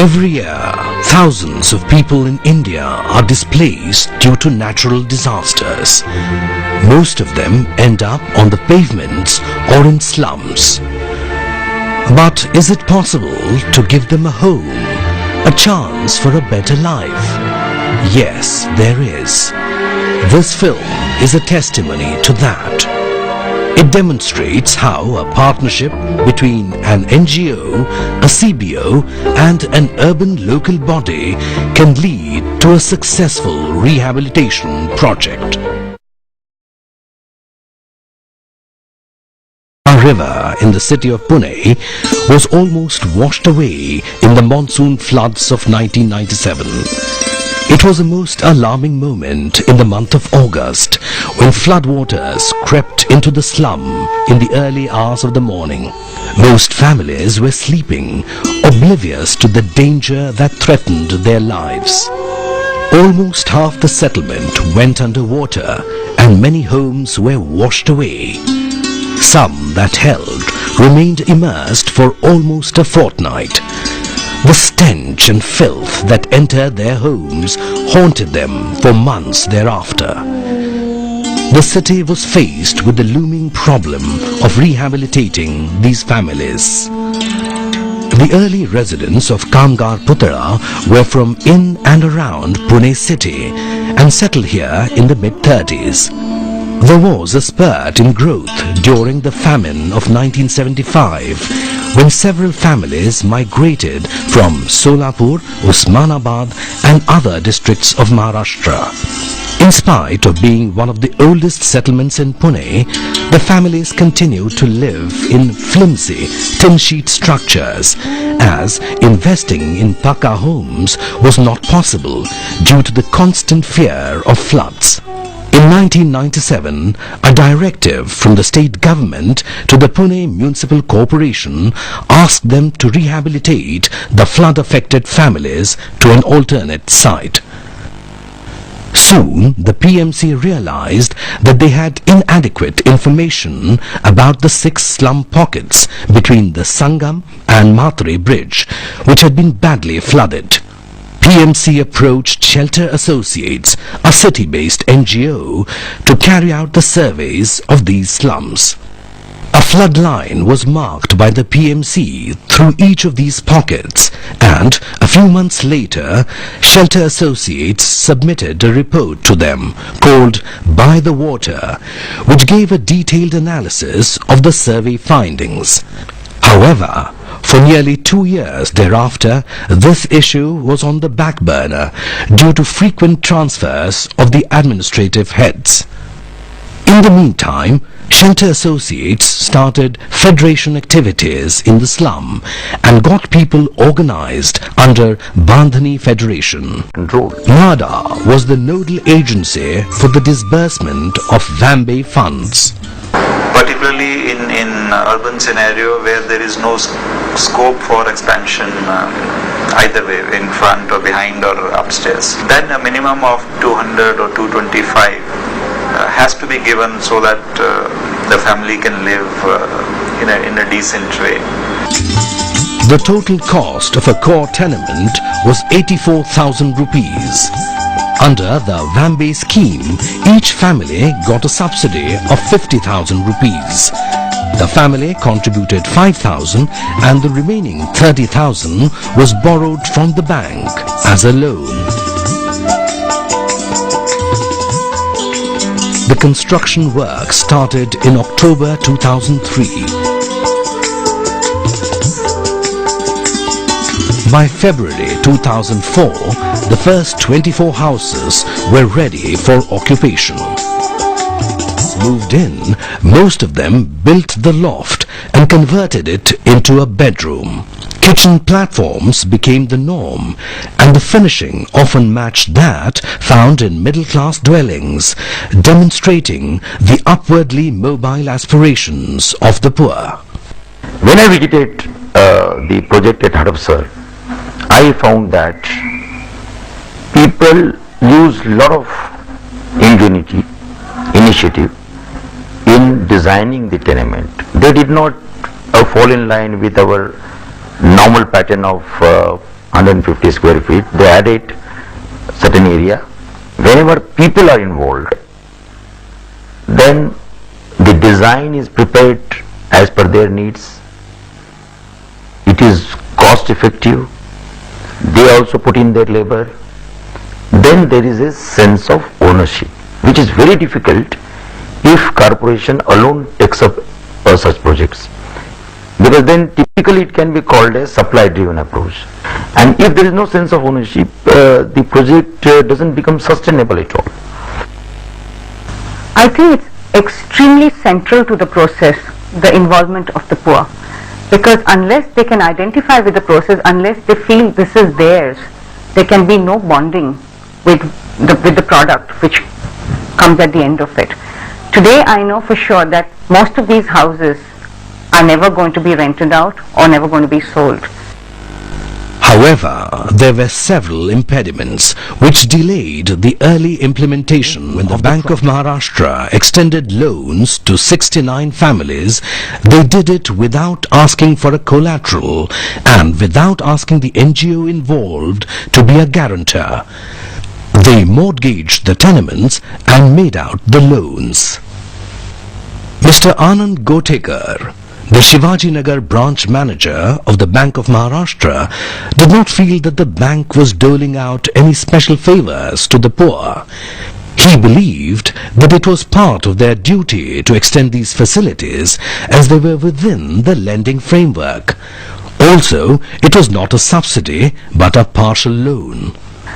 Every year, thousands of people in India are displaced due to natural disasters. Most of them end up on the pavements or in slums. But is it possible to give them a home, a chance for a better life? Yes, there is. This film is a testimony to that. It demonstrates how a partnership between an NGO, a CBO and an urban local body can lead to a successful rehabilitation project. A river in the city of Pune was almost washed away in the monsoon floods of 1997. It was a most alarming moment in the month of August when floodwaters crept into the slum in the early hours of the morning. Most families were sleeping, oblivious to the danger that threatened their lives. Almost half the settlement went under water and many homes were washed away. Some that held remained immersed for almost a fortnight. The stench and filth that entered their homes haunted them for months thereafter. The city was faced with the looming problem of rehabilitating these families. The early residents of Kamgar Putara were from in and around Pune city and settled here in the mid-30s. There was a spurt in growth during the famine of 1975 when several families migrated from Solapur, Osmanabad and other districts of Maharashtra. In spite of being one of the oldest settlements in Pune, the families continued to live in flimsy tin sheet structures as investing in Pakka homes was not possible due to the constant fear of floods. In 1997, a directive from the state government to the Pune Municipal Corporation asked them to rehabilitate the flood-affected families to an alternate site. Soon, the PMC realized that they had inadequate information about the 6 slum pockets between the Sangam and Matre Bridge, which had been badly flooded. PMC approached Shelter Associates, a city-based NGO, to carry out the surveys of these slums. A flood line was marked by the PMC through each of these pockets, and a few months later, Shelter Associates submitted a report to them called By the Water, which gave a detailed analysis of the survey findings. However, for nearly 2 years thereafter, this issue was on the back burner due to frequent transfers of the administrative heads. In the meantime, Shelter Associates started federation activities in the slum and got people organized under Bandhani Federation. NADA was the nodal agency for the disbursement of Vambe funds. Particularly in urban scenario where there is no scope for expansion either way, in front or behind or upstairs, then a minimum of 200 or 225 has to be given so that the family can live in a decent way. The total cost of a core tenement was 84,000 rupees. Under the Vambe scheme, each family got a subsidy of 50,000 rupees. The family contributed 5,000 and the remaining 30,000 was borrowed from the bank as a loan. The construction work started in October 2003. By February 2004, the first 24 houses were ready for occupation. Moved in, most of them built the loft and converted it into a bedroom. Kitchen platforms became the norm, and the finishing often matched that found in middle-class dwellings, demonstrating the upwardly mobile aspirations of the poor. When I visited the project at Hadapsar, I found that people use a lot of ingenuity, initiative in designing the tenement. They did not fall in line with our normal pattern of 150 square feet, they added certain area. Whenever people are involved, then the design is prepared as per their needs. It is cost effective. They also put in their labor. Then there is a sense of ownership, which is very difficult if corporation alone takes up such projects, because then typically it can be called a supply driven approach, and if there is no sense of ownership, the project doesn't become sustainable at all. I think it's extremely central to the process, the involvement of the poor, because unless they can identify with the process, unless they feel this is theirs, there can be no bonding with the product which comes at the end of it. Today I know for sure that most of these houses are never going to be rented out or never going to be sold. However, there were several impediments which delayed the early implementation. When the Bank of Maharashtra extended loans to 69 families, they did it without asking for a collateral and without asking the NGO involved to be a guarantor. They mortgaged the tenements and made out the loans. Mr. Anand Gotekar, the Shivajinagar branch manager of the Bank of Maharashtra, did not feel that the bank was doling out any special favors to the poor. He believed that it was part of their duty to extend these facilities as they were within the lending framework. Also, it was not a subsidy but a partial loan.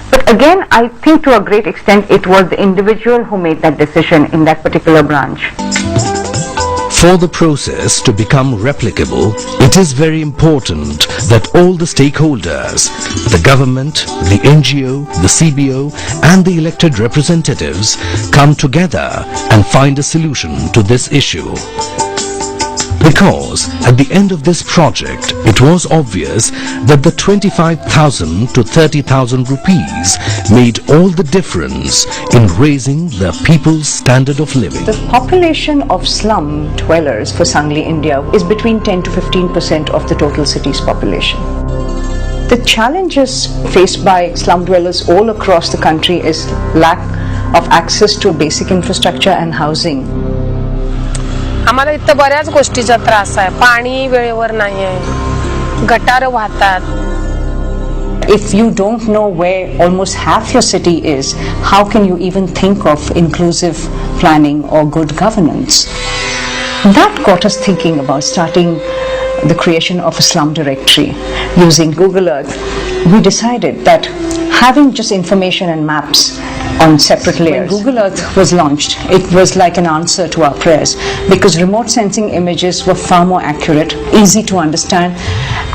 But again, I think to a great extent it was the individual who made that decision in that particular branch. For the process to become replicable, it is very important that all the stakeholders, the government, the NGO, the CBO and the elected representatives come together and find a solution to this issue. Because at the end of this project, it was obvious that the 25,000 to 30,000 rupees made all the difference in raising the people's standard of living. The population of slum dwellers for Sangli, India is between 10 to 15% of the total city's population. The challenges faced by slum dwellers all across the country is lack of access to basic infrastructure and housing. आम्हाला इथं बऱ्याच गोष्टीचा त्रास आहे. पाणी वेळेवर नाही आहे, गटार वाहतात. If you don't know where almost half your city is, how can you even think of inclusive planning or good governance? That got us thinking about starting the creation of a slum directory. Using Google Earth, we decided that having just information and maps on separate layers. When Google Earth was launched, it was like an answer to our prayers, because remote sensing images were far more accurate, easy to understand,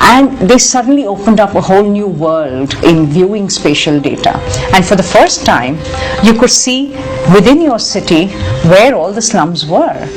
and they suddenly opened up a whole new world in viewing spatial data. And for the first time, you could see within your city where all the slums were.